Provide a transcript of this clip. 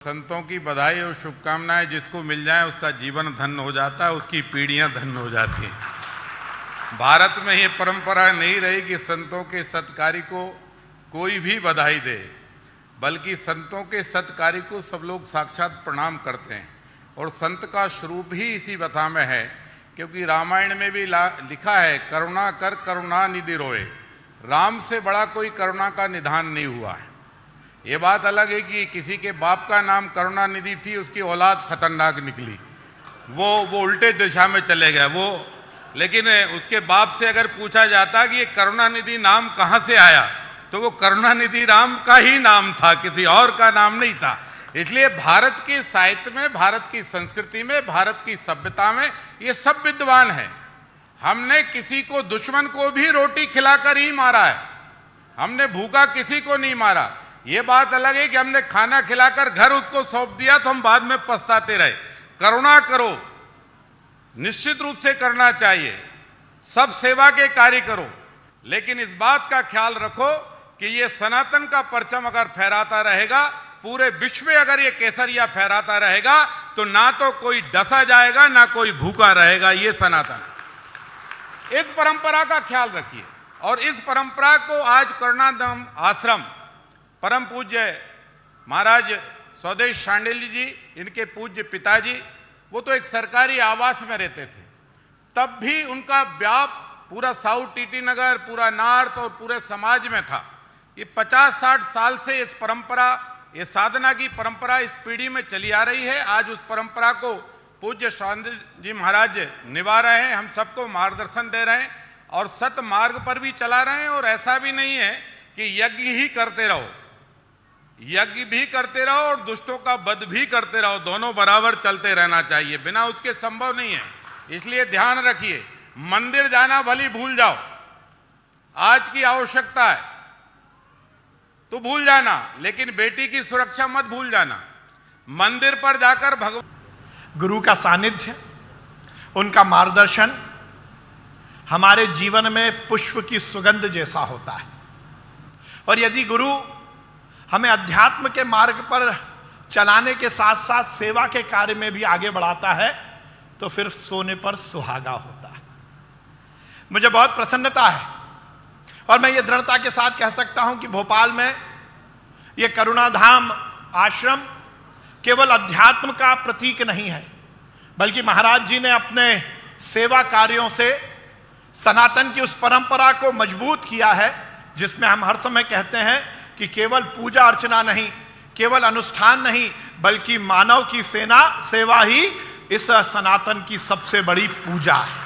संतों की बधाई और शुभकामनाएं जिसको मिल जाए उसका जीवन धन्य हो जाता है, उसकी पीढ़ियां धन्य हो जाती हैं। भारत में ये परंपरा नहीं रही कि संतों के सत्कार्य को कोई भी बधाई दे, बल्कि संतों के सत्कार्य को सब लोग साक्षात प्रणाम करते हैं। और संत का स्वरूप ही इसी व्यथा में है, क्योंकि रामायण में भी लिखा है, करुणा कर करुणा निधि रोए। राम से बड़ा कोई करुणा का निधान नहीं हुआ है। ये बात अलग है कि किसी के बाप का नाम करुणानिधि थी, उसकी औलाद खतरनाक निकली, वो उल्टे दिशा में चले गए वो। लेकिन उसके बाप से अगर पूछा जाता कि ये करुणानिधि नाम कहाँ से आया, तो वो करुणानिधि राम का ही नाम था, किसी और का नाम नहीं था। इसलिए भारत के साहित्य में, भारत की संस्कृति में, भारत की सभ्यता में ये सब विद्वान है। हमने किसी को, दुश्मन को भी रोटी खिलाकर ही मारा है, हमने भूखा किसी को नहीं मारा। ये बात अलग है कि हमने खाना खिलाकर घर उसको सौंप दिया तो हम बाद में पछताते रहे। करुणा करो, निश्चित रूप से करना चाहिए, सब सेवा के कार्य करो, लेकिन इस बात का ख्याल रखो कि ये सनातन का परचम अगर फहराता रहेगा, पूरे विश्व में अगर ये केसरिया फहराता रहेगा, तो ना तो कोई डसा जाएगा ना कोई भूखा रहेगा। ये सनातन, इस परंपरा का ख्याल रखिए। और इस परंपरा को आज करुणाधाम आश्रम, परम पूज्य महाराज स्वदेश शांडिल्य जी, इनके पूज्य पिताजी, वो तो एक सरकारी आवास में रहते थे, तब भी उनका व्याप पूरा साउथ टीटी नगर, पूरा नॉर्थ और पूरे समाज में था। ये 50-60 साल से इस परंपरा, ये साधना की परंपरा इस पीढ़ी में चली आ रही है। आज उस परंपरा को पूज्य शांडिल्य जी महाराज निभा रहे हैं, हम सबको मार्गदर्शन दे रहे हैं और सत मार्ग पर भी चला रहे हैं। और ऐसा भी नहीं है कि यज्ञ ही करते रहो, यज्ञ भी करते रहो और दुष्टों का वध भी करते रहो, दोनों बराबर चलते रहना चाहिए, बिना उसके संभव नहीं है। इसलिए ध्यान रखिए, मंदिर जाना भली भूल जाओ, आज की आवश्यकता है तो भूल जाना, लेकिन बेटी की सुरक्षा मत भूल जाना। मंदिर पर जाकर भगवान गुरु का सानिध्य, उनका मार्गदर्शन हमारे जीवन में पुष्प की सुगंध जैसा होता है। और यदि गुरु हमें अध्यात्म के मार्ग पर चलाने के साथ साथ सेवा के कार्य में भी आगे बढ़ाता है, तो फिर सोने पर सुहागा होता है। मुझे बहुत प्रसन्नता है और मैं ये दृढ़ता के साथ कह सकता हूं कि भोपाल में ये करुणाधाम आश्रम केवल अध्यात्म का प्रतीक नहीं है, बल्कि महाराज जी ने अपने सेवा कार्यों से सनातन की उस परंपरा को मजबूत किया है, जिसमें हम हर समय कहते हैं कि केवल पूजा अर्चना नहीं, केवल अनुष्ठान नहीं, बल्कि मानव की सेवा ही इस सनातन की सबसे बड़ी पूजा है।